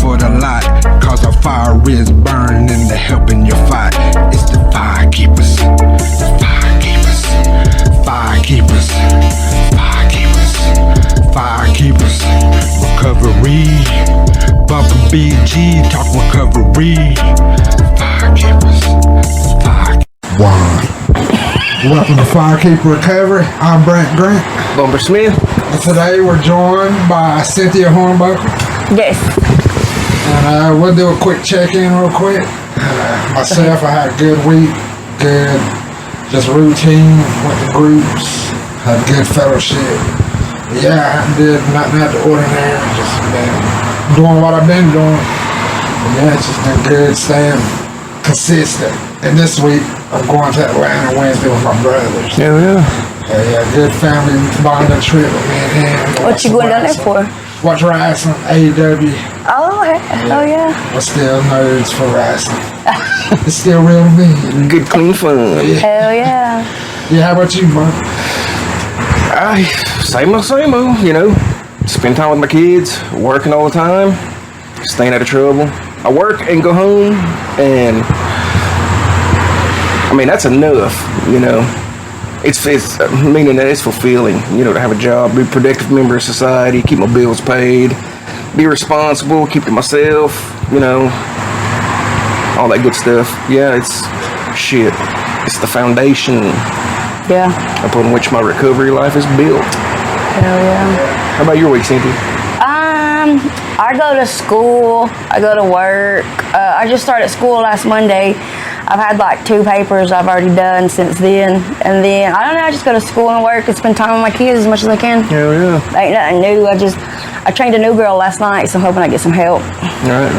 for the lot, cause our fire is burning and they're helping you fight. It's the fire keepers, the fire keepers, fire keepers, fire keepers, fire keepers. Recovery, Bumpin' BG, talk recovery. Fire keepers, fire keepers. Wow. Welcome to Firekeeper Recovery. I'm Brant. Bumper Smith. And today we're joined by Cynthia Hornbuckle. Yes. And we'll do a quick check-in real quick. Myself, I had a good week. Good, just routine. Went to groups. Had good fellowship. Yeah, I did nothing out of the ordinary. Just been doing what I've been doing. Yeah, it's just been good staying consistent. And this week, I'm going to Atlanta Wednesday with my brothers. Yeah. Yeah, good family bonding trip with me and him. What you going down there for? Watch wrestling, AEW. Oh, hell yeah. We're still nerds for wrestling. It's still real to me. Good, clean fun. Yeah. Hell yeah. Yeah, how about you, man? Same old, you know. Spend time with my kids, working all the time, staying out of trouble. I work and go home, and I mean, that's enough, you know. It's meaning that it's fulfilling, you know, to have a job, be a productive member of society, keep my bills paid, be responsible, keep to myself, you know, all that good stuff. Yeah, it's the foundation upon which my recovery life is built. Hell yeah. How about your week, Cynthia? I go to school, I go to work. I just started school last Monday. I've had like 2 papers I've already done since then. And then, I don't know, I just go to school and work and spend time with my kids as much as I can. Hell yeah. Ain't nothing new. I trained a new girl last night, so I'm hoping I get some help. Right.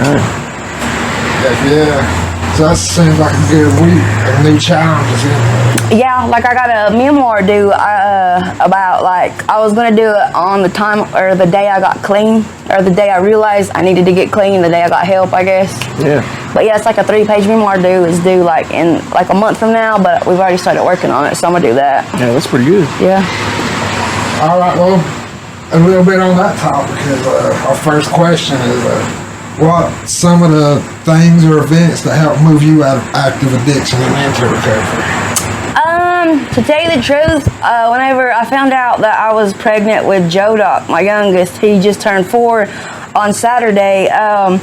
Yeah. So that seems like a good week. Like new challenges. Yeah, like I got a memoir due about like I was gonna do it on the time or the day I got clean or the day I realized I needed to get clean, the day I got help, I guess. Yeah. But yeah, it's like a 3-page memoir due. It's due like in like a month from now, but we've already started working on it, so I'm gonna do that. Yeah, that's pretty good. Yeah. All right, well, a little bit on that topic is our first question is what some of the things or events that help move you out of active addiction and into recovery? To tell you the truth, whenever I found out that I was pregnant with Joe Doc, my youngest, he just turned 4 on Saturday. I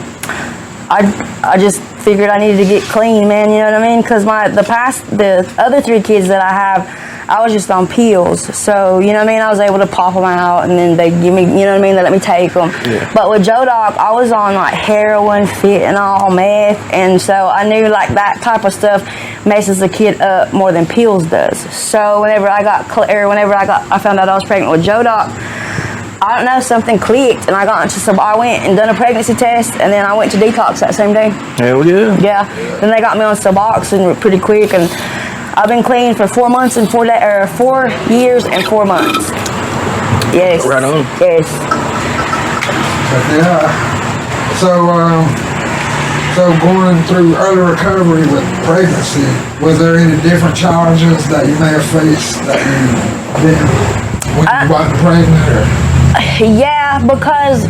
just figured I needed to get clean, man. You know what I mean? Because the other 3 kids that I have, I was just on pills. So, you know what I mean? I was able to pop them out and then they give me, you know what I mean? They let me take them. Yeah. But with Joe Doc, I was on like heroin, fentanyl, meth. And so I knew like that type of stuff messes a kid up more than pills does. So whenever I found out I was pregnant with Joe Doc, I don't know, something clicked and I went and done a pregnancy test and then I went to detox that same day. Hell yeah. Yeah. Then they got me on Suboxone pretty quick and I've been clean for 4 months and 4 years and 4 months. Yes. Right on. Yes. Yeah. So going through early recovery with pregnancy, was there any different challenges that you may have faced that you didn't when you got pregnant? Or? Yeah, because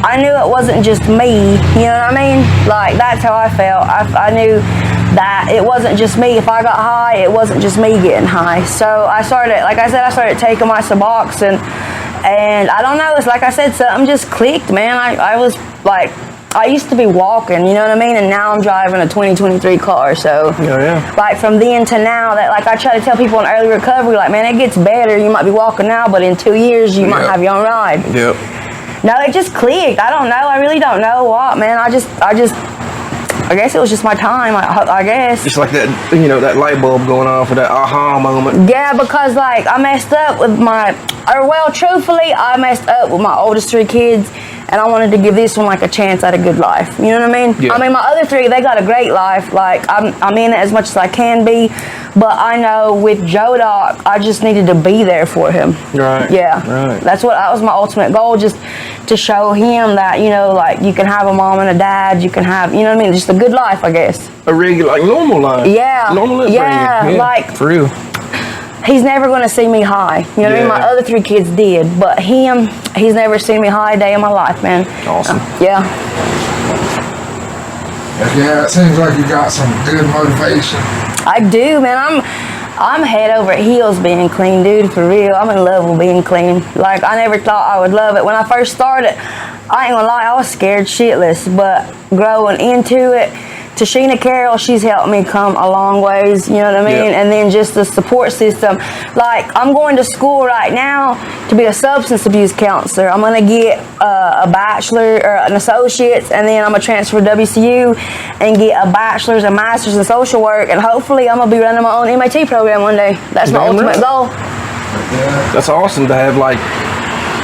I knew it wasn't just me, you know what I mean? Like, that's how I felt. I knew that it wasn't just me. If I got high, it wasn't just me getting high. So I started taking my Suboxone, and I don't know, it's like I said, something just clicked, man. I was like, I used to be walking, you know what I mean? And now I'm driving a 2023 car, so like from then to now, that like I try to tell people in early recovery, like, man, it gets better. You might be walking now, but in 2 years, you might have your own ride. Yep. No, it just clicked. I don't know. I really don't know what, man. I guess it was just my time, I guess. Just like that, you know, that light bulb going off, or that aha moment. Yeah, because like I messed up with truthfully, I messed up with my oldest 3 kids. And I wanted to give this one like a chance at a good life. You know what I mean? Yeah. I mean, my other 3, they got a great life. Like, I'm in it as much as I can be. But I know with Joe Doc, I just needed to be there for him. Right. Yeah. Right. That was my ultimate goal, just to show him that, you know, like, you can have a mom and a dad. You can have, you know what I mean? Just a good life, I guess. A regular, like, normal life. Yeah. Normal life. Yeah, like. For real. he's never going to see me high. You know what I mean? My other 3 kids did, but he's never seen me high a day in my life, man. Awesome. Yeah. Yeah, it seems like you got some good motivation. I do, man. I'm head over heels being clean, dude, for real. I'm in love with being clean. Like, I never thought I would love it. When I first started, I ain't gonna lie, I was scared shitless, but growing into it, Tashina Carroll, she's helped me come a long ways, you know what I mean? And then just the support system. Like, I'm going to school right now to be a substance abuse counselor. I'm going to get a bachelor or an associate's, and then I'm going to transfer to WCU and get a bachelor's and master's in social work, and hopefully I'm going to be running my own MAT program one day. That's my ultimate goal. Yeah. That's awesome to have, like,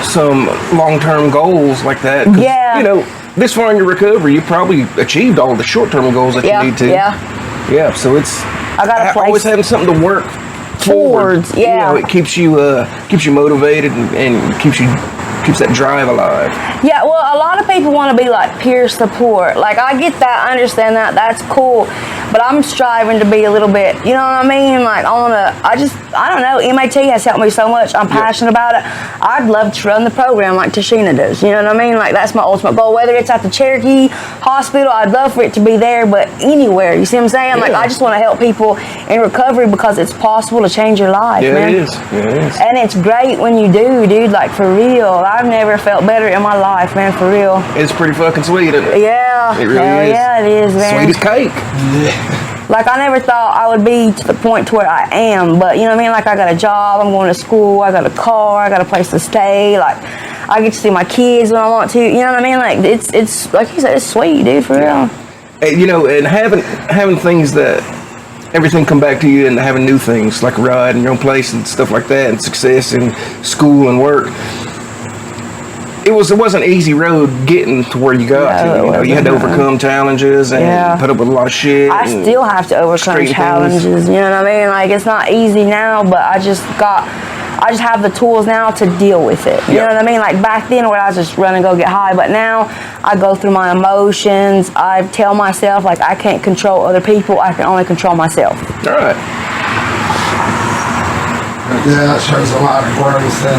some long-term goals like that. Yeah. You know, this far in your recovery, you probably achieved all the short-term goals that you need to. Yeah. So it's always having something to work towards. Yeah. You know, it keeps you motivated and keeps that drive alive. Yeah. Well, a lot of people want to be like peer support. Like, I get that, I understand that. That's cool. But I'm striving to be a little bit, you know what I mean? Like, I don't know, MAT has helped me so much. I'm passionate about it. I'd love to run the program like Tashina does, you know what I mean? Like, that's my ultimate goal. Whether it's at the Cherokee Hospital, I'd love for it to be there, but anywhere, you see what I'm saying? Like, I just want to help people in recovery because it's possible to change your life, man. It is. And it's great when you do, dude, like, for real. I've never felt better in my life, man, for real. It's pretty fucking sweet, isn't it? Yeah. It really is. Yeah, it is, man. Sweet as cake. Yeah. Like, I never thought I would be to the point to where I am, but you know what I mean? Like, I got a job, I'm going to school, I got a car, I got a place to stay, like, I get to see my kids when I want to, you know what I mean? Like, it's like you said, it's sweet, dude, for real. And, you know, and having things that everything come back to you, and having new things like a ride and your own place and stuff like that, and success in school and work. It wasn't an easy road getting to where you got to. You know, you had to overcome challenges and put up with a lot of shit. I still have to overcome challenges. You know what I mean? Like, it's not easy now, but I just have the tools now to deal with it. You know what I mean? Like, back then where I was just run and go get high, but now I go through my emotions. I tell myself, like, I can't control other people. I can only control myself. All right. Yeah, that shows a lot of growth in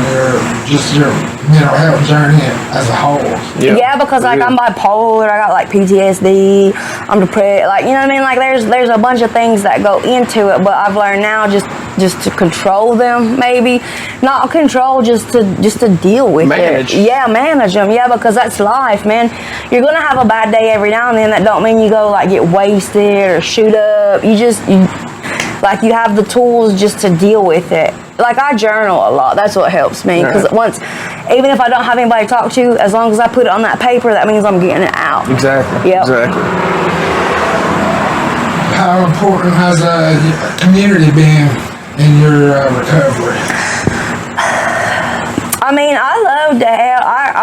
your mental health journey as a whole. Yeah, because like I'm bipolar, I got like PTSD, I'm depressed, like, you know what I mean? Like, there's a bunch of things that go into it, but I've learned now just to control them, maybe not control, just to deal with it. Yeah, manage them. Yeah, because that's life, man. You're gonna have a bad day every now and then. That don't mean you go like get wasted or shoot up. Like, you have the tools just to deal with it. Like, I journal a lot. That's what helps me. Because even if I don't have anybody to talk to, as long as I put it on that paper, that means I'm getting it out. Exactly. Yep. Exactly. How important has a community been in your recovery? I mean, I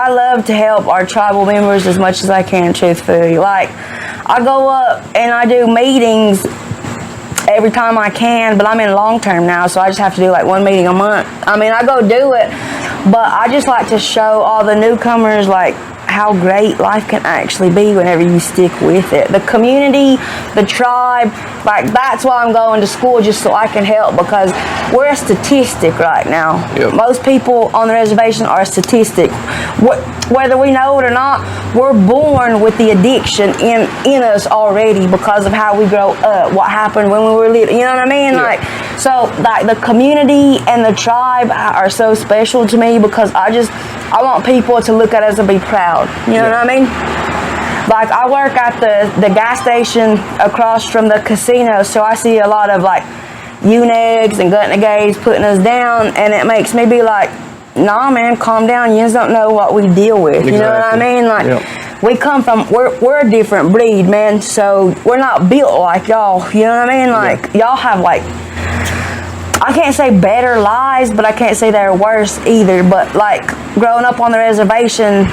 love to help our tribal members as much as I can, truthfully. Like, I go up and I do meetings every time I can, but I'm in long term now, so I just have to do like one meeting a month. I mean, I go do it, but I just like to show all the newcomers like how great life can actually be whenever you stick with it. The community, the tribe, like, that's why I'm going to school, just so I can help, because we're a statistic right now. Yep. Most people on the reservation are a statistic. Whether we know it or not, we're born with the addiction in us already because of how we grow up, what happened when we were little, you know what I mean? Yeah. Like, so like the community and the tribe are so special to me, because I want people to look at us and be proud, you know what I mean? Like, I work at the gas station across from the casino, so I see a lot of like UNEGs and gut negates putting us down, and it makes me be like, nah, man, calm down. You just don't know what we deal with. You know what I mean? Like, we come from, we're a different breed, man. So we're not built like y'all. You know what I mean? Like, y'all have like, I can't say better lives, but I can't say they're worse either. But like, growing up on the reservation,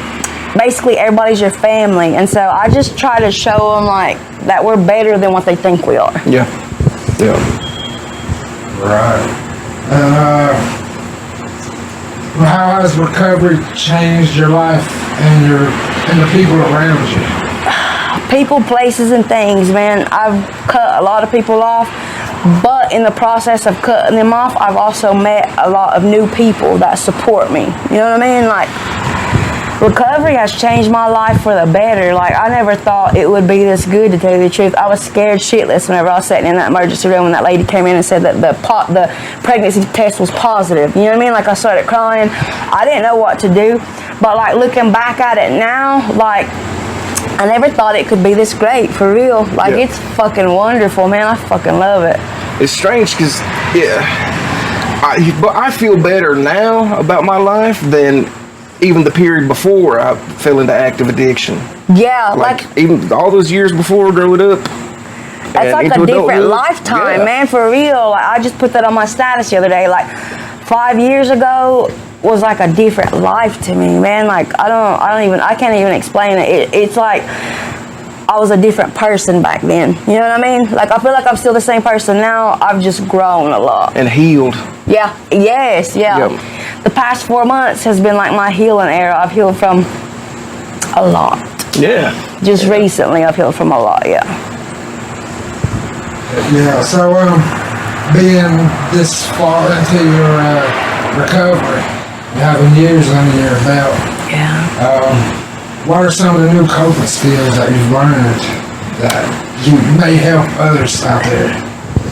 basically everybody's your family, and so I just try to show them like that we're better than what they think we are. Yeah. Right. And how has recovery changed your life and the people around you? People, places, and things, man. I've cut a lot of people off, But in the process of cutting them off, I've also met a lot of new people that support me. You know what I mean? Like, recovery has changed my life for the better. Like, I never thought it would be this good, to tell you the truth. I was scared shitless whenever I was sitting in that emergency room when that lady came in and said that the pregnancy test was positive. You know what I mean? Like, I started crying. I didn't know what to do. But, like, looking back at it now, like, I never thought it could be this great, for real. Like, it's fucking wonderful, man. I fucking love it. It's strange because, but I feel better now about my life than even the period before I fell into active addiction. Yeah, like even all those years before growing up. It's like a different lifetime, man, for real. Like, I just put that on my status the other day. Like, 5 years ago was like a different life to me, man. Like, I can't even explain it. It's like I was a different person back then. You know what I mean? Like, I feel like I'm still the same person now. I've just grown a lot. And healed. Yeah. Yes. Yeah. Yep. The past 4 months has been like my healing era. I've healed from a lot. Yeah. Just recently, I've healed from a lot. Yeah. Yeah. So, being this far into your recovery, having years under your belt. Yeah. What are some of the new coping skills that you've learned that you may help others out there?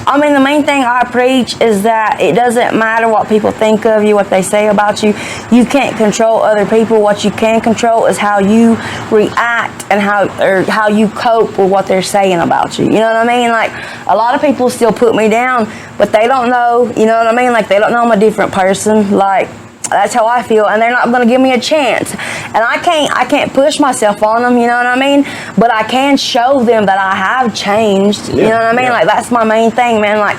I mean, the main thing I preach is that it doesn't matter what people think of you, what they say about you. You can't control other people. What you can control is how you react and how you cope with what they're saying about you. You know what I mean? Like, a lot of people still put me down, but they don't know, you know what I mean? Like, they don't know I'm a different person. Like, that's how I feel, and they're not going to give me a chance. And I can't push myself on them, you know what I mean? But I can show them that I have changed, you know what I mean? Like, that's my main thing, man. Like,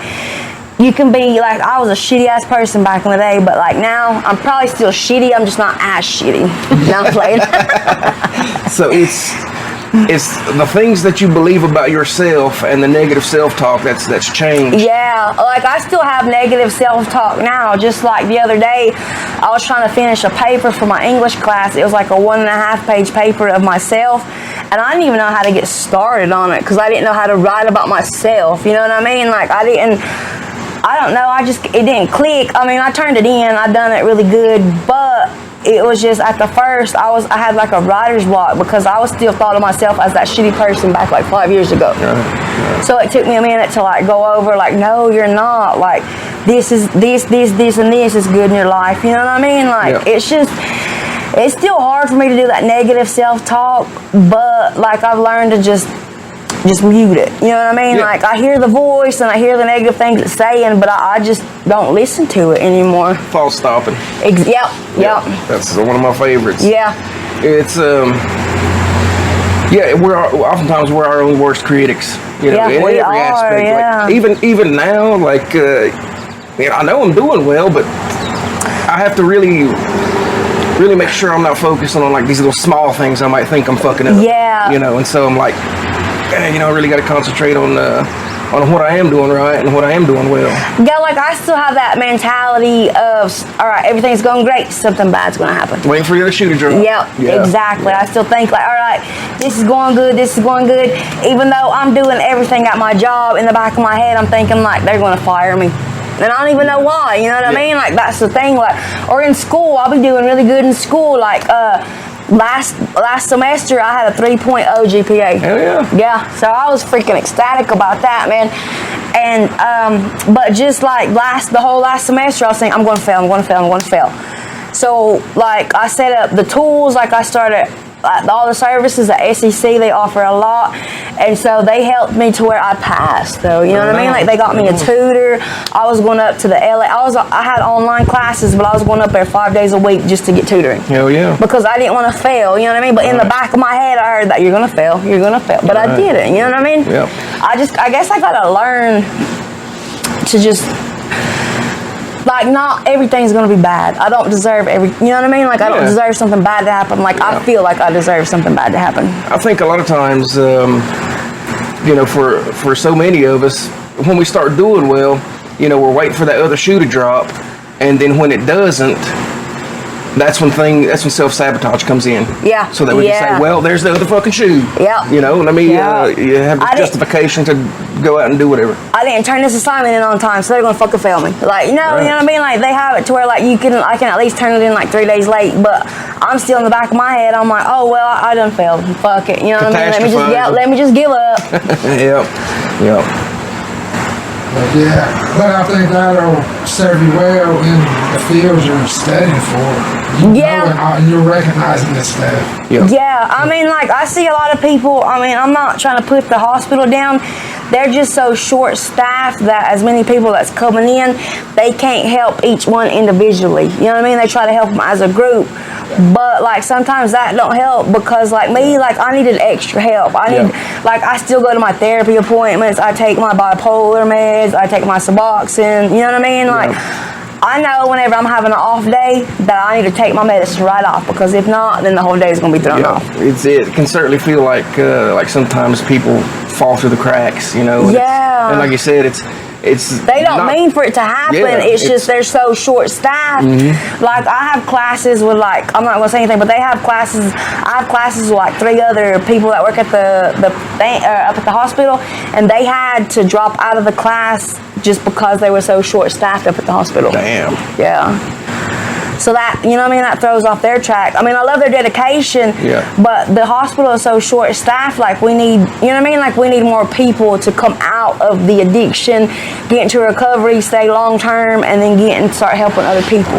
you can be, like, I was a shitty ass person back in the day, but like now, I'm probably still shitty, I'm just not as shitty. Now I'm playing. So it's the things that you believe about yourself and the negative self-talk that's changed. Yeah, like, I still have negative self-talk now. Just like the other day, I was trying to finish a paper for my English class. It was like a 1.5 page paper of myself, and I didn't even know how to get started on it because I didn't know how to write about myself. You know what I mean? Like, I don't know, it didn't click. I mean, I turned it in, I done it really good, but it was just, at the first, I had like a writer's block because I was still thought of myself as that shitty person back like 5 years ago. Right. So it took me a minute to like go over, like, no, you're not. Like, this, and this is good in your life. You know what I mean? Like, it's still hard for me to do that negative self-talk, but like, I've learned to just mute it. You know what I mean? Yeah. Like, I hear the voice and I hear the negative things it's saying, but I just don't listen to it anymore. False stopping. Yep. That's one of my favorites. Yeah. It's oftentimes we're our own worst critics. You know, in every aspect. Yeah. Like, even now, like, I know I'm doing well, but I have to really make sure I'm not focusing on like these little small things I might think I'm fucking up. Yeah. You know, and so I'm like, I really got to concentrate on what I am doing right and what I am doing well. Yeah, like, I still have that mentality of, all right, everything's going great, something bad's going to happen. Waiting for you to shoot a drop. Yeah, exactly. I still think like, all right, this is going good. Even though I'm doing everything at my job, in the back of my head, I'm thinking like, they're going to fire me. And I don't even know why, you know what I mean? Like, that's the thing. Like, or in school, I'll be doing really good in school. Like, last semester I had a 3.0 GPA. Hell yeah. Yeah, so I was freaking ecstatic about that, man. And but just like the whole last semester, I was saying, I'm going to fail. So like, I set up the tools, like, I started all the services at SEC, they offer a lot, and so they helped me to where I passed, though. You know what I mean? Like, they got me a tutor. I was going up to the LA. I had online classes, but I was going up there 5 days a week just to get tutoring. Hell yeah. Because I didn't want to fail. You know what I mean? But in the back of my head, I heard that you're gonna fail. But I didn't. You know what I mean? Yeah. I guess I gotta learn to just, like, not everything's gonna be bad. I don't deserve you know what I mean? Like, I don't deserve something bad to happen. Like, I feel like I deserve something bad to happen. I think a lot of times, for so many of us, when we start doing well, we're waiting for that other shoe to drop, and then when it doesn't, that's when self-sabotage comes in. Yeah. So that we can say, well, there's the other fucking shoe. Yeah. You know, let me you have the justification to go out and do whatever. I didn't turn this assignment in on time, so they're gonna fucking fail me. Like, you know what I mean? Like, they have it to where like I can at least turn it in like 3 days late, but I'm still in the back of my head. I'm like, oh well, I done failed. Fuck it. You know what I mean? Let me just give up. Yep. But I think that'll serve you well in the fields you're studying for. You know, and you're recognizing this stuff. Yeah, I mean, like, I see a lot of people, I mean, I'm not trying to put the hospital down. They're just so short-staffed that as many people that's coming in, they can't help each one individually. You know what I mean? They try to help them as a group. But, like, sometimes that don't help because, like, me, like, I needed extra help. I still go to my therapy appointments. I take my bipolar meds. I take my Suboxone. You know what I mean? Like, I know whenever I'm having an off day that I need to take my medicine right off because if not, then the whole day is going to be thrown off. It can certainly feel like sometimes people fall through the cracks, you know. And like you said, it's they don't mean for it to happen. It's just they're so short-staffed. Like, I have classes with, like, I'm not going to say anything, but they have classes. I have classes with like 3 other people that work at up at the hospital, and they had to drop out of the class just because they were so short-staffed up at the hospital. Damn. Yeah. So that, you know what I mean, that throws off their track. I mean, I love their dedication, but the hospital is so short-staffed, like we need, you know what I mean, like we need more people to come out of the addiction, get into recovery, stay long-term, and then start helping other people.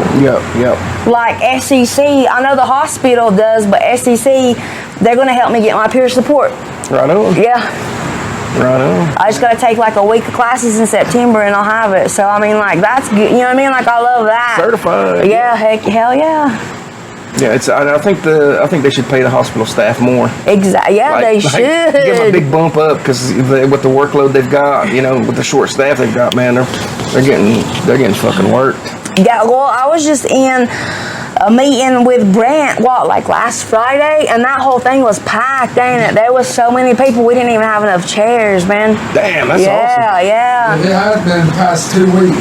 Like SEC, I know the hospital does, but SEC, they're going to help me get my peer support. Right on. Right on. I just got to take like a week of classes in September and I'll have it. So, I mean, like, that's good. You know what I mean? Like, I love that. Certified. Yeah, hell yeah. Yeah, I think they should pay the hospital staff more. Exactly. Yeah, they should. Give them a big bump up because with the workload they've got, you know, with the short staff they've got, man, they're getting fucking worked. Yeah, well, I was just in a meeting with Brant, like last Friday, and that whole thing was packed, ain't it? There was so many people, we didn't even have enough chairs, man. Damn, that's awesome. Yeah. It has been the past 2 weeks.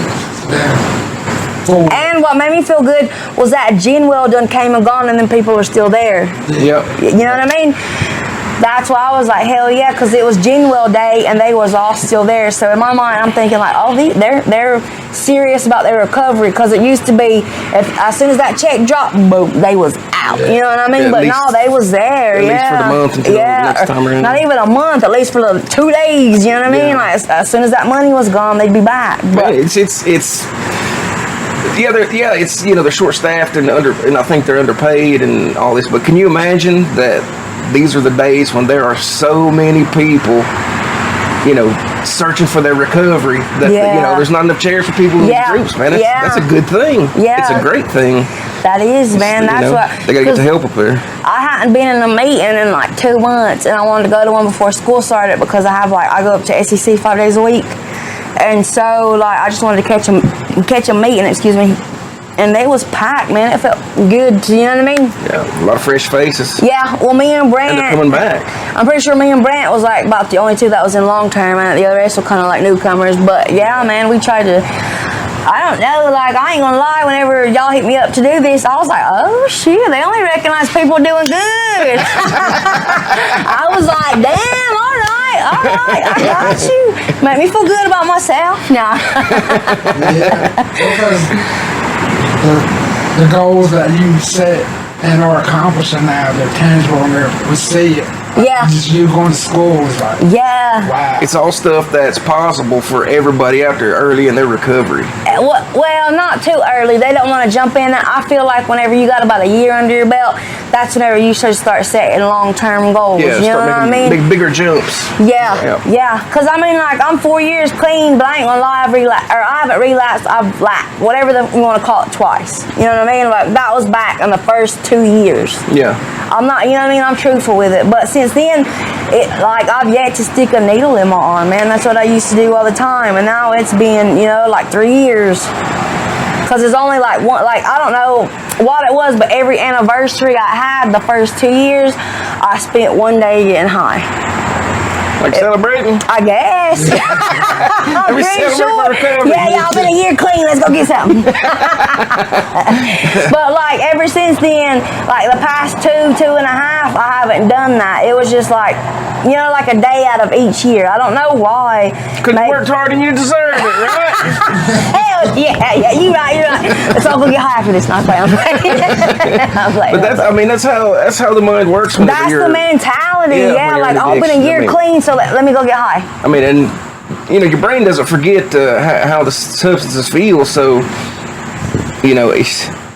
And what made me feel good was that Genwell done came and gone, and then people are still there. Yep. You know what I mean? That's why I was like, hell yeah, because it was Genwell Day and they was all still there. So in my mind, I'm thinking like, oh, they're serious about their recovery, because it used to be as soon as that check dropped, boom, they was out. You know what I mean? But no, they was there. At least for the month until the next time around. Not even a month, at least for the 2 days. You know what I mean? Like as soon as that money was gone, they'd be back. But it's they're short staffed and I think they're underpaid and all this. But can you imagine that these are the days when there are so many people, you know, searching for their recovery that you know there's not enough chairs for people in these groups, man. That's a good thing. It's a great thing. That is, man. That's what they gotta get the help up there. I hadn't been in a meeting in like 2 months, and I wanted to go to one before school started because I go up to SEC 5 days a week. And so, like, I just wanted to catch a meeting, and they was packed, man. It felt good, you know what I mean? Yeah, a lot of fresh faces. Yeah, well, me and Brant. And they're coming back. I'm pretty sure me and Brant was, like, about the only 2 that was in long term, and the other rest were kind of like newcomers. But, yeah, man, we tried to, I don't know, like, I ain't gonna lie, whenever y'all hit me up to do this, I was like, oh, shit, they only recognize people doing good. I was like, damn, all right, I got you. Make me feel good about myself. Nah. Because the goals that you set and are accomplishing now, they're tangible and we see it. Yeah. Just you going to school is like, wow. It's all stuff that's possible for everybody out there early in their recovery. Well, not too early. They don't want to jump in. I feel like whenever you got about a year under your belt, that's whenever you should start setting long-term goals. Yeah, you know what I mean? Bigger jumps. Yeah. Because I mean, like, I'm 4 years clean, but I ain't gonna lie, I haven't relapsed. I've lapsed, whatever you want to call it, twice. You know what I mean? Like, that was back in the first 2 years. Yeah. I'm not, you know what I mean? I'm truthful with it. But since then, I've yet to stick a needle in my arm, man. That's what I used to do all the time. And now it's been, like 3 years. Because it's only like one, like, I don't know what it was, but every anniversary I had the first 2 years, I spent 1 day getting high. Like celebrating? I guess. I'm We pretty celebrate my recovery. Yeah, y'all been a year clean. Let's go get something. But like ever since then, like the past 2.5, I haven't done that. It was just like, you know, like a day out of each year. I don't know why. Because you worked hard and you deserved it, right? Hell yeah, you're right. Let's all go get high after this. Not playing. I'm playing. But that's how the mind works. That's the mentality. Yeah, like I've been a year clean, so let me go get high. I mean, and you know, your brain doesn't forget how the substances feel. So, you know,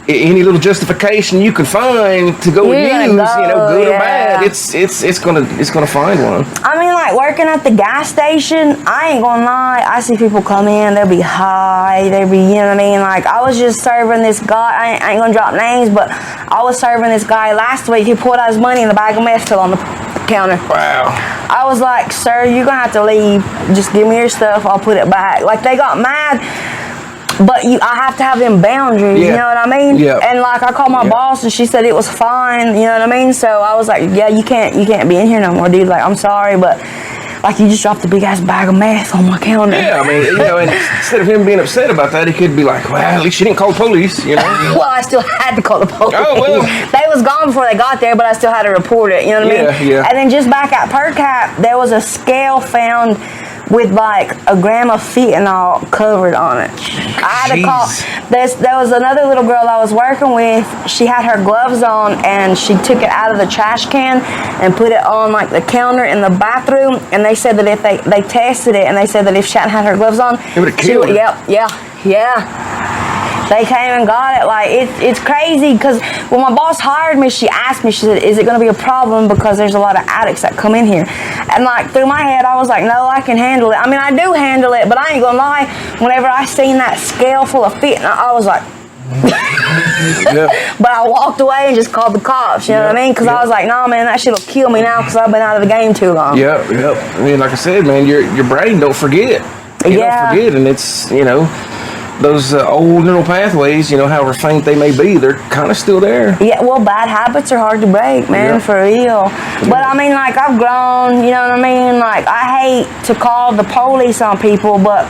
any little justification you can find to go use, you know, good or bad, it's gonna find one. I mean, like working at the gas station, I ain't gonna lie. I see people come in, they'll be high, you know what I mean? Like I was just serving this guy. I ain't gonna drop names, but I was serving this guy last week. He pulled out his money and the bag of meth still on the counter. Wow. I was like, sir, you're gonna have to leave. Just give me your stuff. I'll put it back. Like they got mad. But I have to have them boundaries, you know what I mean? Yeah. And like I called my boss and she said it was fine, you know what I mean? So I was like, yeah, you can't be in here no more, dude. Like I'm sorry, but like you just dropped a big ass bag of meth on my counter. Yeah, I mean, you know, and instead of him being upset about that, he could be like, well, at least you didn't call the police, you know? Well, I still had to call the police. Oh, well. They was gone before they got there, but I still had to report it, you know what I mean? Yeah. And then just back at PerCap, there was a scale found with like a gram of fentanyl covered on it. I had to call. There was another little girl I was working with. She had her gloves on and she took it out of the trash can and put it on like the counter in the bathroom. And they said that if they tested it and they said that if she hadn't had her gloves on, it would have killed her. Yeah. They came and got it. Like it's crazy because when my boss hired me, she asked me, she said, is it going to be a problem because there's a lot of addicts that come in here? And like through my head, I was like, no, I can handle it. I mean, I do handle it, but I ain't going to lie. Whenever I seen that scale full of fentanyl, I was like, But I walked away and just called the cops, you know what I mean? Because I was like, nah, man, that shit will kill me now because I've been out of the game too long. Yep. I mean, like I said, man, your brain don't forget. You don't forget, and it's, you know, those old neural pathways, you know, however faint they may be, they're kind of still there. Yeah, well, bad habits are hard to break, man, for real. But I mean, like, I've grown, you know what I mean? Like, I hate to call the police on people, but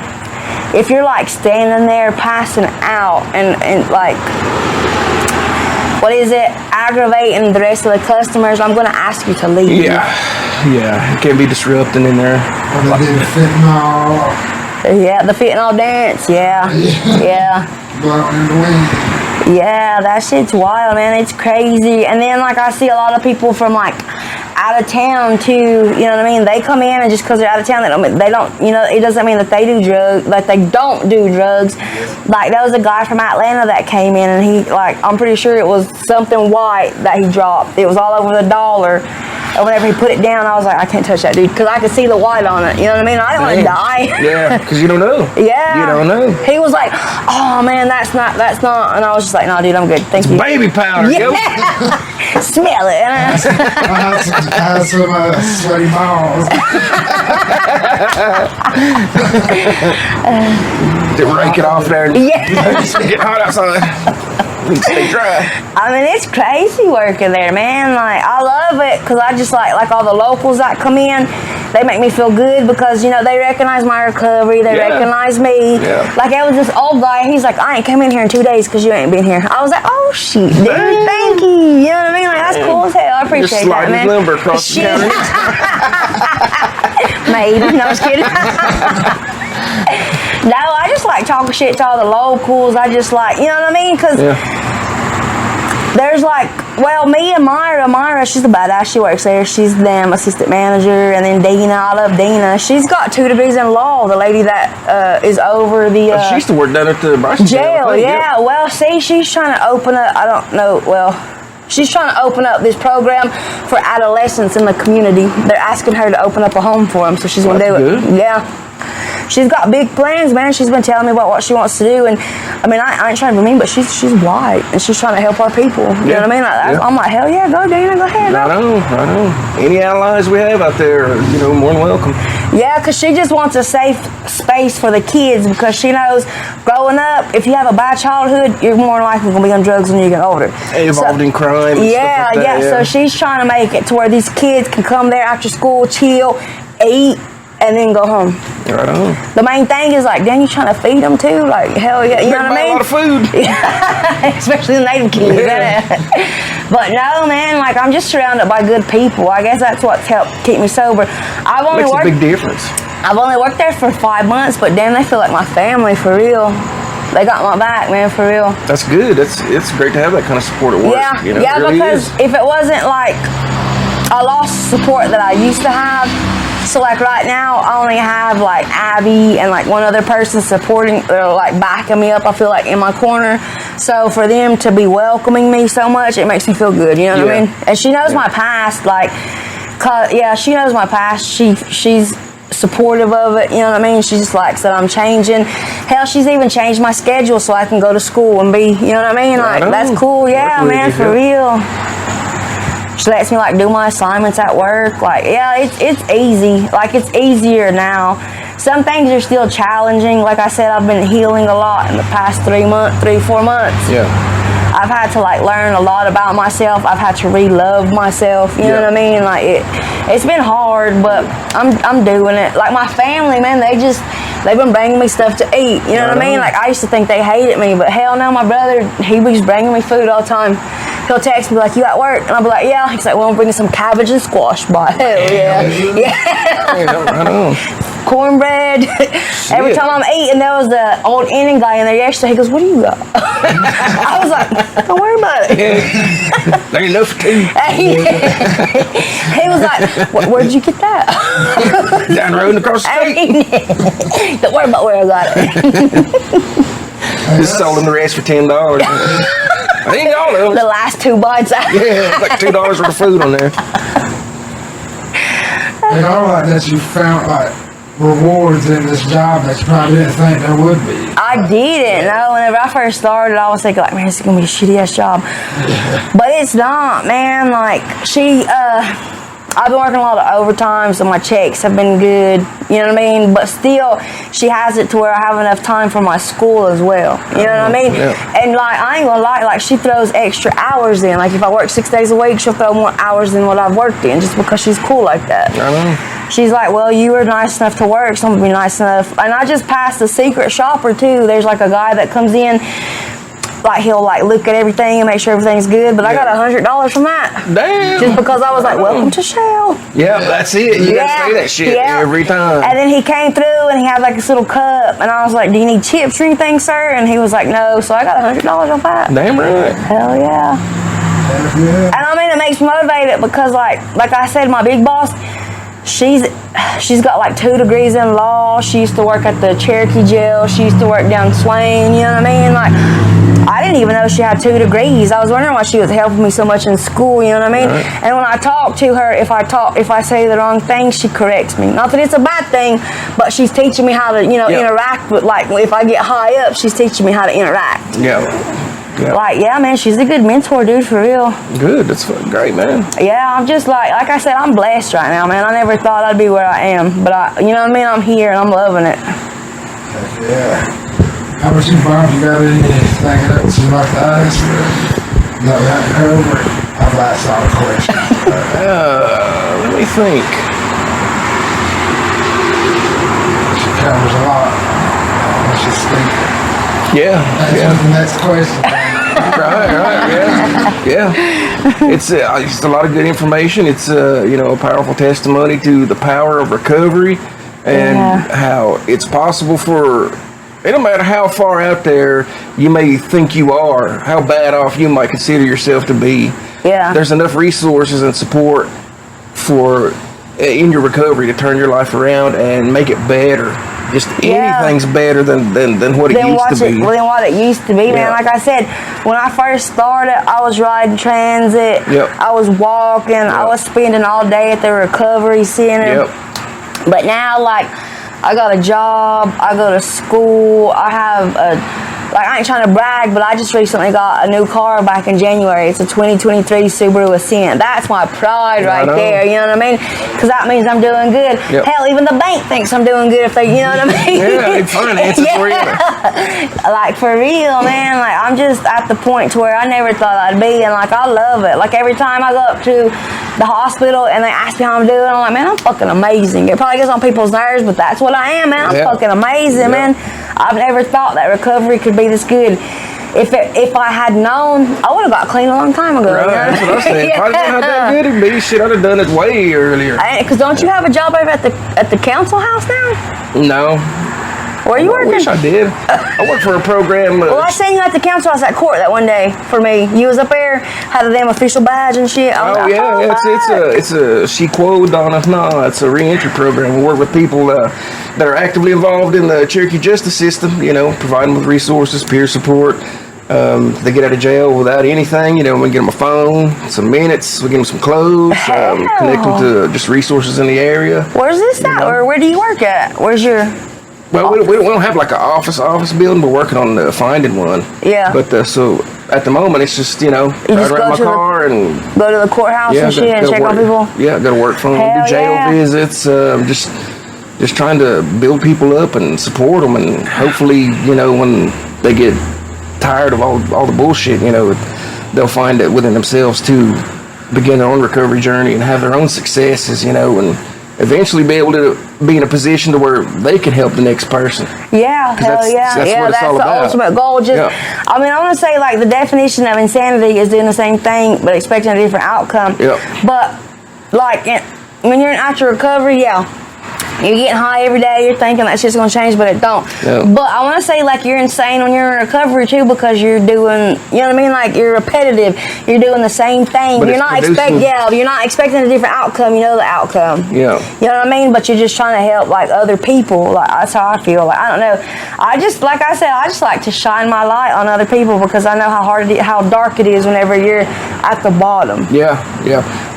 if you're like standing there passing out and like, what is it, aggravating the rest of the customers, I'm going to ask you to leave. Yeah, it can be disrupting in there. Or they did the fentanyl. Yeah, the fentanyl dance, yeah. Blood in the wind. Yeah, that shit's wild, man. It's crazy. And then, like, I see a lot of people from, like, out of town, too. You know what I mean? They come in, and just because they're out of town, they don't, you know, it doesn't mean that they do drugs, like, they don't do drugs. Like, there was a guy from Atlanta that came in, and he, like, I'm pretty sure it was something white that he dropped. It was all over the dollar. And whenever he put it down, I was like, I can't touch that, dude, because I could see the white on it. You know what I mean? I don't want to die. Yeah, because you don't know. Yeah. You don't know. He was like, oh, man, that's not. And I was just like, no, dude, I'm good. Thank you. Baby powder, yeah. Smell it. I had some sweaty balls. To rake it off there and get hot outside. Stay dry. I mean, it's crazy working there, man. Like, I love it because I just like all the locals that come in. They make me feel good because, you know, they recognize my recovery. They recognize me. Yeah. Like, there was this old guy. He's like, I ain't come in here in 2 days because you ain't been here. I was like, oh, shit, dude. Thank you. You know what I mean? Like, that's cool as hell. I appreciate that, man. Just lumber across the counter. Maybe. No, I was kidding. No, I just like talking shit to all the locals. I just like, you know what I mean? Because there's like, well, me and Myra, she's a badass. She works there. She's the assistant manager. And then Dina, I love Dina. She's got 2 degrees in law. The lady that is over the she used to work down at the Bryson jail. Yeah. Well, see, she's trying to open up. I don't know. Well, she's trying to open up this program for adolescents in the community. They're asking her to open up a home for them, so she's going to do it. Yeah. She's got big plans, man. She's been telling me about what she wants to do, and I mean, I ain't trying to be mean, but she's white, and she's trying to help our people. You know what I mean? I'm like, hell yeah, go, Dana, go ahead. I know. Any allies we have out there, you know, more than welcome. Yeah, because she just wants a safe space for the kids, because she knows growing up, if you have a bad childhood, you're more likely going to be on drugs when you get older. Involved in crime. And stuff like that, So she's trying to make it to where these kids can come there after school, chill, eat, and then go home. Right on. The main thing is like, then you trying to feed them too? Like, hell yeah, you know what I mean? A lot of food. Especially the native kids. Yeah. But no, man, like I'm just surrounded by good people. I guess that's what's helped keep me sober. Makes a big difference. I've only worked there for 5 months, but damn, they feel like my family for real. They got my back, man, for real. That's good. It's great to have that kind of support at work. Yeah, you know, yeah, it really because is. if it wasn't like I lost support that I used to have. So like right now, I only have like Abby and like one other person supporting or like backing me up. I feel like in my corner. So for them to be welcoming me so much, it makes me feel good. You know what I mean? And she knows my past. Like, she knows my past. She's supportive of it. You know what I mean? She just likes that I'm changing. Hell, she's even changed my schedule so I can go to school and be. You know what I mean? Like that's cool. Yeah, man, for real. She lets me like do my assignments at work. Like, yeah, it's easy. Like it's easier now. Some things are still challenging. Like I said, I've been healing a lot in the past 3, 4 months. Yeah. I've had to like learn a lot about myself. I've had to re-love myself. You know what I mean? Like it's been hard, but I'm doing it. Like my family, man, they've been bringing me stuff to eat. You know what I mean? Like I used to think they hated me, but hell no, my brother, he was bringing me food all the time. He'll text me like, "You at work?" And I'll be like, "Yeah." He's like, "Well, I'm bringing some cabbage and squash." By hell yeah, yeah. I know. Cornbread. Every time I'm eating, there was the old Indian guy in there yesterday. He goes, "What do you got?" I was like, "Don't worry about it." There ain't enough for two. He was like, "Where'd you get that?" Down the road and across the street. Don't worry about where I got it. Just sold them the rest for $10. I ain't all of them. The last 2 bites out. Yeah, it's like $2 worth of food on there. And all like that, you found like rewards in this job that you probably didn't think there would be. I didn't know. Whenever I first started, I was thinking like, man, this is gonna be a shitty ass job. But it's not, man. Like I've been working a lot of overtime, so my checks have been good. You know what I mean? But still, she has it to where I have enough time for my school as well. You know what I mean? Yeah. And like I ain't gonna lie, like she throws extra hours in. Like if I work 6 days a week, she'll throw more hours than what I've worked in, just because she's cool like that. I know. She's like, well, you were nice enough to work, so I'm gonna be nice enough. And I just passed a secret shopper too. There's like a guy that comes in, like he'll like look at everything and make sure everything's good. But I got $100 from that. Damn. Just because I was like, welcome to Shell. Yeah, that's it. You gotta say that shit every time. And then he came through and he had like this little cup, and I was like, do you need chips or anything, sir? And he was like, no. So I got $100 off that. Damn right. Hell yeah. Yeah. And I mean, it makes me motivated because like I said, my big boss, she's got like 2 degrees in law. She used to work at the Cherokee jail. She used to work down Swain. You know what I mean? Like, I didn't even know she had 2 degrees. I was wondering why she was helping me so much in school. You know what I mean? Right. And when I talk to her, if I say the wrong thing, she corrects me. Not that it's a bad thing, but she's teaching me how to, interact with, like, if I get high up, she's teaching me how to interact. Yeah. Like, yeah, man, she's a good mentor, dude, for real. Good. That's fucking great, man. Yeah, I'm just like I said, I'm blessed right now, man. I never thought I'd be where I am, but you know what I mean? I'm here and I'm loving it. Yeah. How about you, Bob? You got anything else you'd like to ask? No, we haven't covered. I've asked all the questions. Let me think. She covers a lot. Let's just think. Yeah. That's the next question. Right, yeah. It's a lot of good information. It's a powerful testimony to the power of recovery and how it's possible for. It don't matter how far out there you may think you are, how bad off you might consider yourself to be. Yeah. There's enough resources and support in your recovery to turn your life around and make it better. Just anything's better than what it used to be. Than what it used to be, man. Like I said, when I first started, I was riding transit. Yep. I was walking. I was spending all day at the recovery center. Yep. But now, like, I got a job. I go to school. I have I ain't trying to brag, but I just recently got a new car back in January. It's a 2023 Subaru Ascent. That's my pride right there, you know what I mean? Because that means I'm doing good. Yep. Hell, even the bank thinks I'm doing good if they, you know what I mean? Yeah, they finance it for you. Like, for real, man. Like, I'm just at the point to where I never thought I'd be, and, like, I love it. Like, every time I go up to the hospital and they ask me how I'm doing, I'm like, man, I'm fucking amazing. It probably gets on people's nerves, but that's what I am, man. I'm fucking amazing, man. I've never thought that recovery could be this good. If I had known, I would have got clean a long time ago. Right, that's what I was saying. If I didn't know how that good it'd be, shit, I'd have done it way earlier. Because don't you have a job over at the council house now? No. Where are you working? I wish I did. I work for a program. Well, I seen you at the council house at court that one day for me. You was up there, had a damn official badge and shit. It's a She-Quo, Donna. No, it's a re-entry program. We work with people that are actively involved in the Cherokee justice system, you know, provide them with resources, peer support. They get out of jail without anything, you know, we get them a phone, some minutes, we get them some clothes, connect them to just resources in the area. Where's this at? Or where do you work at? Where's your... Well, we don't have like an office building. We're working on finding one. Yeah. But so at the moment, it's just, you know, just ride around my car and go to the courthouse and shit and check on people. Yeah, go to work for them, do jail visits. Just trying to build people up and support them, and hopefully, you know, when they get tired of all the bullshit, you know, they'll find it within themselves to begin their own recovery journey and have their own successes, you know, and eventually be able to be in a position to where they can help the next person. Yeah, hell yeah. That's the ultimate goal. I mean, I want to say, like, the definition of insanity is doing the same thing but expecting a different outcome. But, like, when you're in actual recovery, you're getting high every day, you're thinking that shit's gonna change, but it don't. But I want to say, like, you're insane when you're in recovery too, because you're doing, you know what I mean, like, you're repetitive, you're doing the same thing, but you're not expecting a different outcome. You know the outcome, you know what I mean, but you're just trying to help, like, other people. Like, that's how I feel. Like, I don't know, I just like to shine my light on other people, because I know how dark it is whenever you're at the bottom.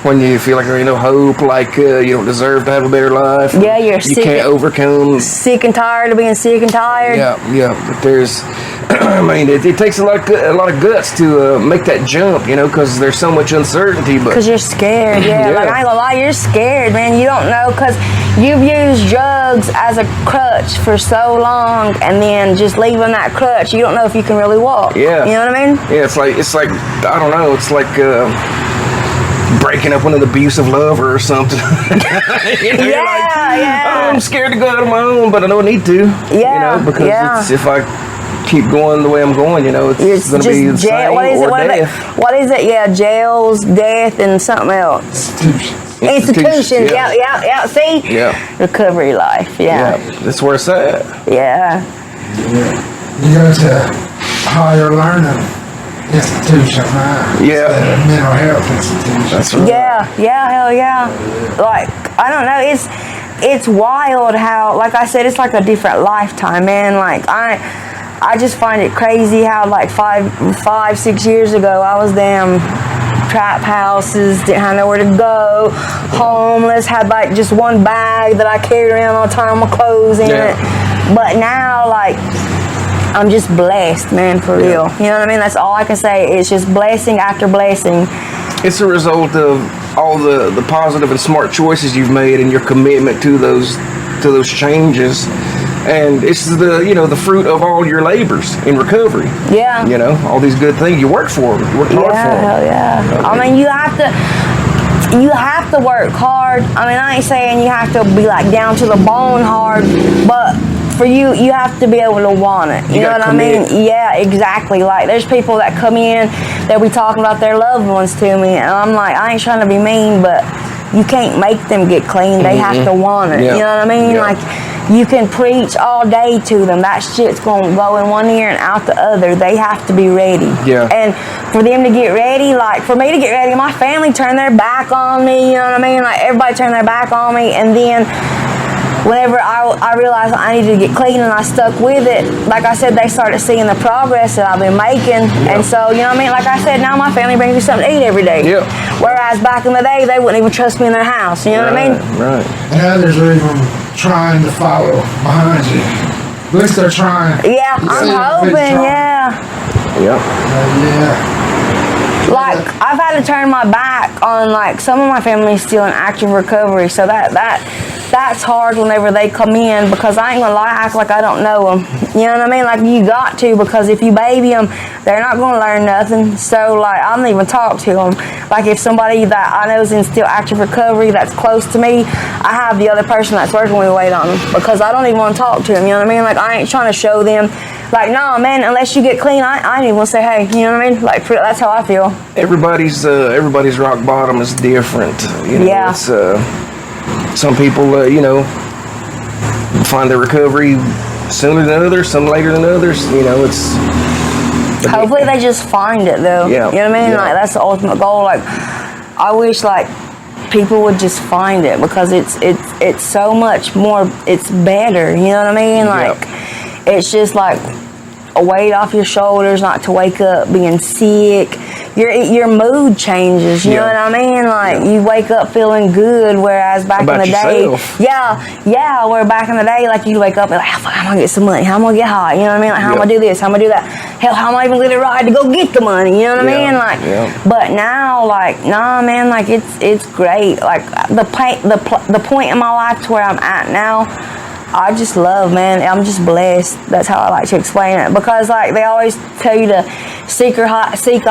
When you feel like there ain't no hope, like you don't deserve to have a better life. You can't overcome. Sick and tired of being sick and tired. But there's, I mean, it takes a lot of guts to make that jump, you know, because there's so much uncertainty. But because you're scared, like, I ain't gonna lie, you're scared, man. You don't know, because you've used drugs as a crutch for so long, and then just leaving that crutch, you don't know if you can really walk. You know what I mean? It's like I don't know. It's like breaking up with an abusive lover or something. I'm scared to go out on my own, but I know I need to. You know, because if I keep going the way I'm going, you know, it's going to be the same or death. What is it? Yeah, jails, death, and something else. Institutions. See? Recovery life. That's where it's at. You go to higher learning institution, right? Mental health institution. That's right. Hell yeah. Like, I don't know, it's wild how, like I said, it's like a different lifetime, man. Like, I just find it crazy how, like, 5-6 years ago, I was damn trap houses, didn't have nowhere to go, homeless, had like just one bag that I carried around all the time with clothes in it. But now, like, I'm just blessed, man, for real. You know what I mean? That's all I can say. It's just blessing after blessing. It's a result of all the positive and smart choices you've made and your commitment to those changes. And it's the fruit of all your labors in recovery. You know, all these good things you work for. You work hard for. Hell yeah. I mean, you have to work hard. I mean, I ain't saying you have to be like down to the bone hard, but for you have to be able to want it. You know what I mean? Yeah, exactly. Like, there's people that come in, they'll be talking about their loved ones to me, and I'm like, I ain't trying to be mean, but you can't make them get clean. They have to want it. You know what I mean? Like, you can preach all day to them. That shit's going to go in one ear and out the other. They have to be ready. And for them to get ready, like, for me to get ready, my family turned their back on me. You know what I mean? Like, everybody turned their back on me, and then whenever I realized I needed to get clean and I stuck with it, like I said, they started seeing the progress that I've been making. And so, you know what I mean? Like I said, now my family brings me something to eat every day. Whereas back in the day, they wouldn't even trust me in their house. You know what I mean? And others are even trying to follow behind you. At least they're trying. I'm hoping, Like, I've had to turn my back on, like, some of my family's still in active recovery, so that that's hard whenever they come in, because I ain't gonna lie, act like I don't know them. You know what I mean? Like, you got to, because if you baby them, they're not gonna learn nothing. So, like, I don't even talk to them. Like, if somebody that I know is in still active recovery that's close to me, I have the other person that's working with wait on them, because I don't even want to talk to them. You know what I mean? Like, I ain't trying to show them, like, nah, man, unless you get clean, I ain't even gonna say, hey, you know what I mean? Like, that's how I feel. Everybody's rock bottom is different. You know, Yeah. It's, some people, you know, find their recovery sooner than others, some later than others. You know, it's. Hopefully they just find it, though. Yeah. You know what I mean? Yeah. Like, that's the ultimate goal. Like, I wish, like, people would just find it, because it's so much more, it's better. You know what I mean? Like, it's just like a weight off your shoulders, not to wake up being sick. Your mood changes, you know what I mean? Like, you wake up feeling good, whereas back in the day, where back in the day, like, you wake up and like, how am I gonna get some money? How am I gonna get high? You know what I mean? Like, how am I gonna do this? How am I gonna do that? Hell, how am I even gonna ride to go get the money? You know what I mean? Like, but now, like, nah, man, like, it's great. Like, the point in my life to where I'm at now, I just love, man. I'm just blessed. That's how I like to explain it. Because, like, they always tell you to seek a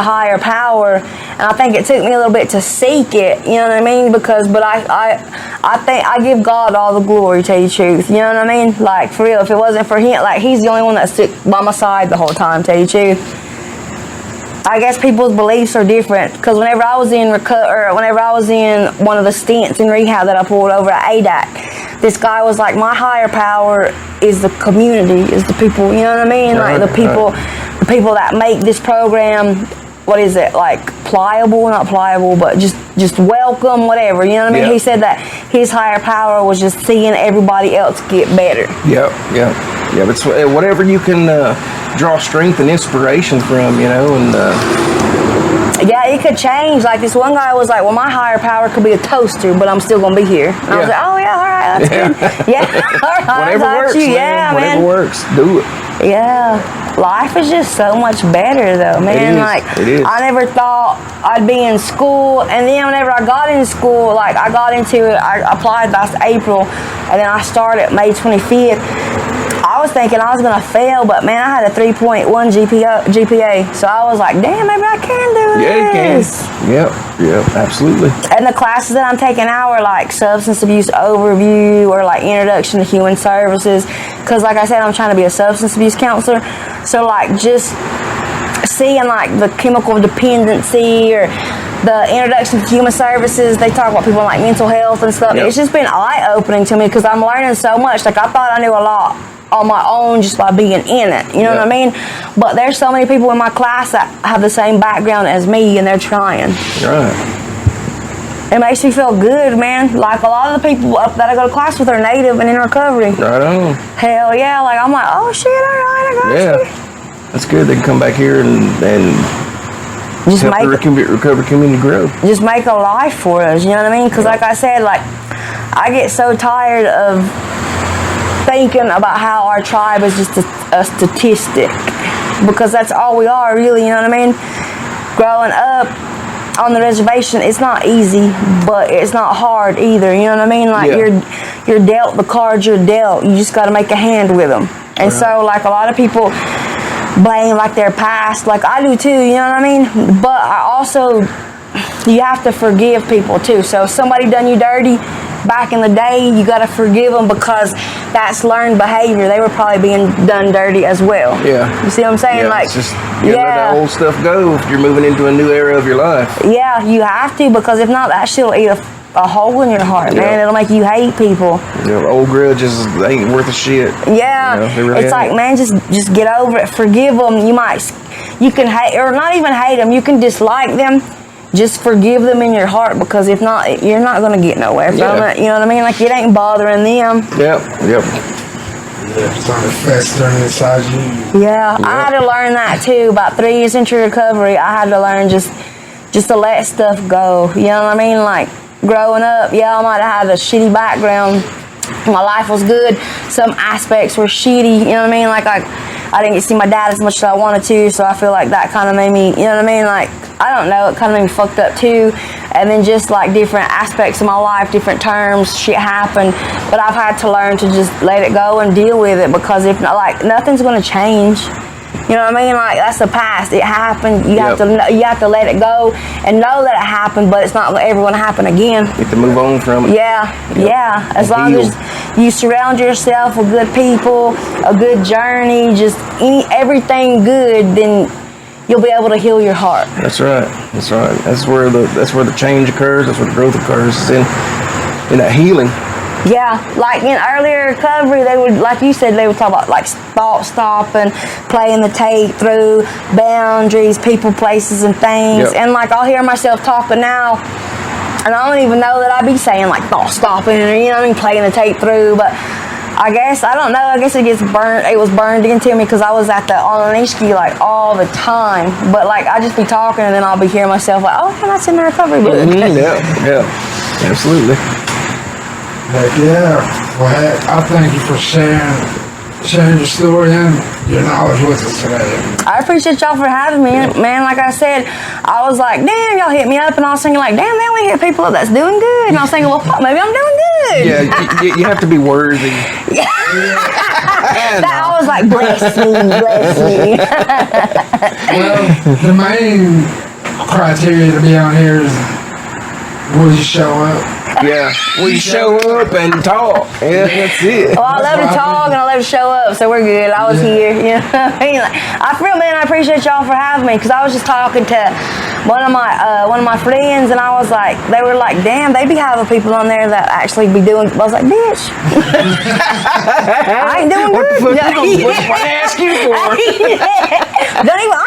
higher power, and I think it took me a little bit to seek it. You know what I mean? But I think I give God all the glory, to tell you the truth. You know what I mean? Like, for real. If it wasn't for Him, like, He's the only one that stood by my side the whole time, to tell you the truth. I guess people's beliefs are different, because whenever I was in one of the stints in rehab that I pulled over at ADAC, this guy was like, my higher power is the community, is the people. You know what I mean? Like, the people that make this program, what is it, like, not pliable, but just welcome, whatever. You know what I mean? He said that his higher power was just seeing everybody else get better. But it's whatever you can draw strength and inspiration from, you know, and it could change. Like, this one guy was like, well, my higher power could be a toaster, but I'm still gonna be here. And I was like, oh yeah, all right, that's good. All right, whatever works, man. Whatever works, do it. Life is just so much better, though, man. It is. I never thought I'd be in school, and then whenever I got into school, like, I got into it, I applied last April, and then I started May 25th. I was thinking I was gonna fail, but man, I had a 3.1 GPA, so I was like, damn, maybe I can do this. Yeah, you can. Yep, absolutely. And the classes that I'm taking now are like substance abuse overview, or like introduction to human services, because like I said, I'm trying to be a substance abuse counselor. So, like, just seeing like the chemical dependency, or the introduction to human services, they talk about people like mental health and stuff. It's just been eye-opening to me, because I'm learning so much. Like, I thought I knew a lot on my own just by being in it, you know what I mean? But there's so many people in my class that have the same background as me, and they're trying. Right. It makes me feel good, man. Like, a lot of the people that I go to class with are native and in recovery. Right on. Hell yeah. Like, I'm like, oh shit, all right, I got you. That's good. They can come back here and just help the recovery community grow. Just make a life for us, you know what I mean? Because like I said, like, I get so tired of thinking about how our tribe is just a statistic, because that's all we are, really. You know what I mean? Growing up on the reservation, it's not easy, but it's not hard either. You know what I mean? Like, you're dealt the cards you're dealt. You just got to make a hand with them. And so, like, a lot of people blame like their past, like I do too. You know what I mean? But I also, you have to forgive people too. So if somebody done you dirty back in the day, you got to forgive them, because that's learned behavior. They were probably being done dirty as well. Yeah. You see what I'm saying? Like, just let that old stuff go if you're moving into a new era of your life. Yeah, you have to, because if not, that shit will eat a hole in your heart, man. It'll make you hate people. Old grudges, they ain't worth a shit. Yeah. Really, it's like, man, just get over it. Forgive them. You can hate, or not even hate them. You can dislike them. Just forgive them in your heart, because if not, you're not going to get nowhere from it. You know what I mean? Like, it ain't bothering them. Yep. It's on the festering inside you. Yeah, I had to learn that too. About 3 years into recovery, I had to learn just to let stuff go. You know what I mean? Like, growing up, I might have had a shitty background. My life was good. Some aspects were shitty. You know what I mean? Like, I didn't get to see my dad as much as I wanted to, so I feel like that kind of made me, you know what I mean? Like, I don't know, it kind of made me fucked up too. and then just like different aspects of my life, different terms, shit happened. But I've had to learn to just let it go and deal with it, because if not, like, nothing's gonna change. You know what I mean? Like, that's the past. It happened. You have to let it go and know that it happened, but it's not ever going to happen again. You have to move on from it. Yeah. As long as you surround yourself with good people, a good journey, just everything good, then you'll be able to heal your heart. That's right. That's where the change occurs. That's where the growth occurs. It's in that healing. Yeah, like in earlier recovery, they would, like you said, they would talk about like thought stopping, playing the tape through, boundaries, people, places, and things. And like I'll hear myself talking now, and I don't even know that I be saying like thought stopping, or you know what I mean, playing the tape through. But I guess I don't know. I guess it was burned into me because I was at the Olenishki like all the time. But like I just be talking, and then I'll be hearing myself like, oh, that's in the recovery book. Yeah, absolutely. Heck yeah. Well, heck, I thank you for sharing your story and your knowledge with us today. I appreciate y'all for having me. Man, like I said, I was like, damn, y'all hit me up, and I was thinking like, damn, they only hit people up that's doing good. And I was thinking, well, fuck, maybe I'm doing good. Yeah, you have to be worthy. I was like, bless me. Well, the main criteria to be on here is, will you show up? Yeah, we show up and talk. Yeah, that's it. Well, I love to talk and I love to show up, so we're good. I was here, you know what I mean? Like, I appreciate y'all for having me, because I was just talking to one of my friends, and I was like, they were like, damn, they be having people on there that actually be doing. I was like, bitch, I ain't doing good. What I ask you for? I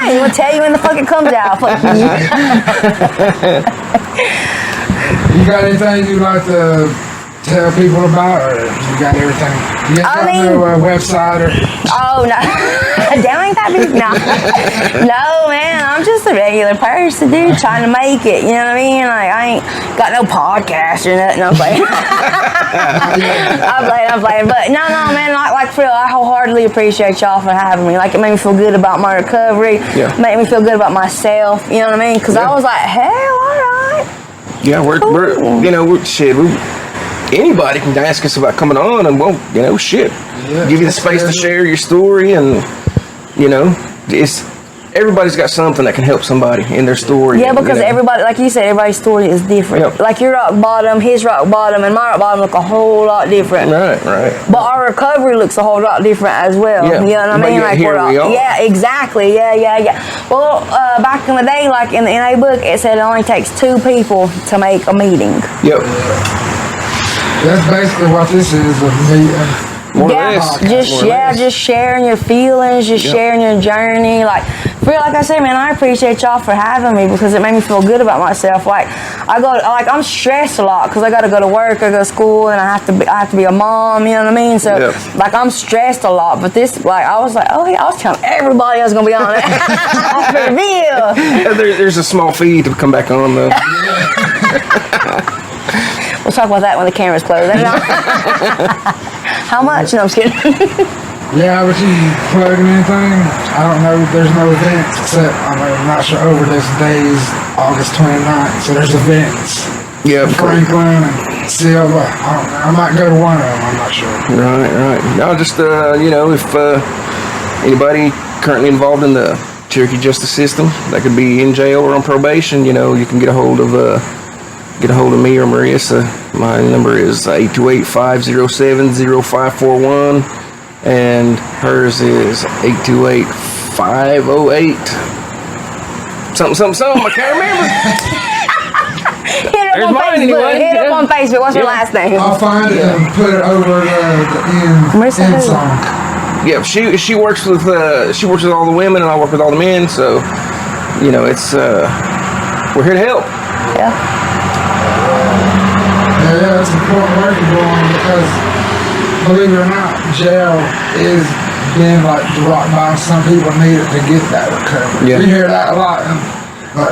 ain't even tell you when the fuck it comes out. Fuck you. You got anything you'd like to tell people about, or you got everything? You got no website or? Oh no, damn, ain't that big? No, man, I'm just a regular person, dude, trying to make it. You know what I mean? Like, I ain't got no podcast or nothing. I'm playing. I'm playing. But no, man, like for real, I wholeheartedly appreciate y'all for having me. Like, it made me feel good about my recovery. Yeah. Made me feel good about myself. You know what I mean? Because I was like, hell, all right. Yeah, we're anybody can ask us about coming on, and we'll, give you the space to share your story, and everybody's got something that can help somebody in their story. Yeah, because everybody, like you said, everybody's story is different. Yep. Like your rock bottom, his rock bottom, and my rock bottom look a whole lot different. Right. But our recovery looks a whole lot different as well. Yeah. You know what I mean? Like here we are. Yeah, exactly. Yeah. Well, back in the day, like in the NA book, it said it only takes 2 people to make a meeting. Yep. That's basically what this is, a meeting. Just sharing your feelings, sharing your journey. Like I said, man, I appreciate y'all for having me, because it made me feel good about myself. Like I'm stressed a lot because I got to go to work, I go to school, and I have to be a mom. You know what I mean? So like I'm stressed a lot. But this, like, I was like, oh yeah, I was telling everybody I was gonna be on it. For real. There's a small fee to come back on though. We'll talk about that when the camera's closed. How much? No, I'm just kidding. Yeah, but you plugging anything? I don't know. There's no events except, I'm not sure, Overdose Days, August 29th. So there's events. Yeah, Franklin and Silva. I don't know. I might go to one of them. I'm not sure. Right. No, just if anybody currently involved in the Cherokee justice system that could be in jail or on probation, you can get a hold of me or Marissa. My number is 828-507-0541, and hers is 828-508 something. I can't remember. Hit it up on Facebook. Hit it up on Facebook. What's your last name? I'll find it and put it over the end song. Yeah, she works with all the women, and I work with all the men. So, it's we're here to help. Yeah. Yeah, it's important work to go on, because, believe it or not, jail is being like the rock bottom. Some people need it to get that recovery. Yeah. We hear that a lot. And,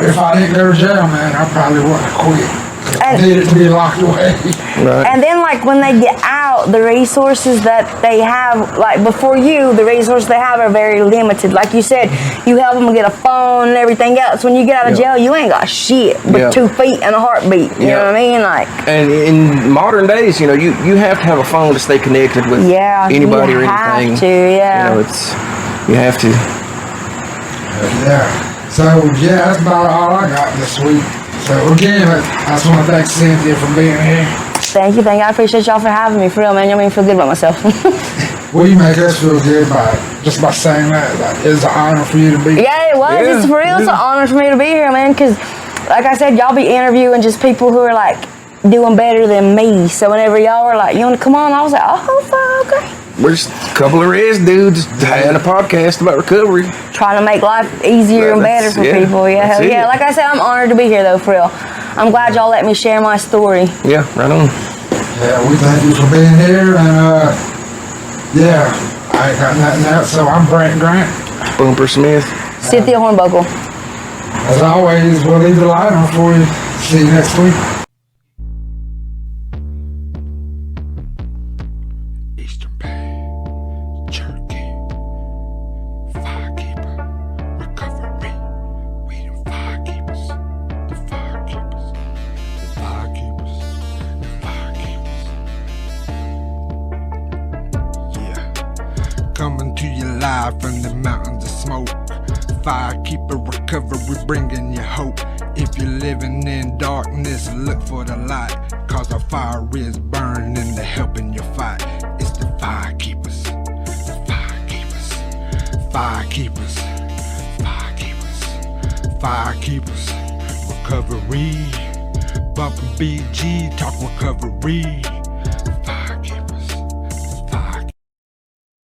if I didn't go to jail, man, I probably wouldn't have quit. I needed to be locked away. Right. And then, like, when they get out, about the resources that they have. Like before you, the resources they have are very limited. Like you said, you help them get a phone and everything else. When you get out of jail, you ain't got shit but 2 feet and a heartbeat. You know what I mean? Like, and in modern days, you know, you have to have a phone to stay connected with anybody or anything. Have to, yeah. You know, you have to. Yeah. So yeah, that's about all I got this week. So again, I just want to thank Cynthia for being here. Thank you. I appreciate y'all for having me. For real, man. Y'all make me feel good about myself. Well, you make us feel good just by saying that. Like, it's an honor for you to be here. Yeah, it was. Yeah, It's for real. It's an honor for me to be here, man. Because, like I said, y'all be interviewing just people who are like doing better than me. So whenever y'all were like, "You want to come on?" I was like, "Oh, okay." We're just a couple of res dudes having a podcast about recovery. Trying to make life easier and better for people. Yeah, hell yeah. Like I said, I'm honored to be here, though, for real. I'm glad y'all let me share my story. Yeah, right on. Yeah, we thank you for being here, and yeah, I ain't got nothing else. So I'm Brant Grant. Bumper Smith. Cynthia Hornbuckle. As always, we'll leave the light on for you. See you next week. Eastern Bay, Cherokee, Firekeeper, recovery. We them firekeepers, the firekeepers, the firekeepers, the firekeepers. Yeah, coming to you live from the mountains of smoke. Firekeeper recovery, bringing you hope. If you're living in darkness, look for the light. Cause our fire is burning and they're helping you fight. It's the firekeepers, the firekeepers, firekeepers, firekeepers, firekeepers, recovery. Bumpin' BG, talk recovery.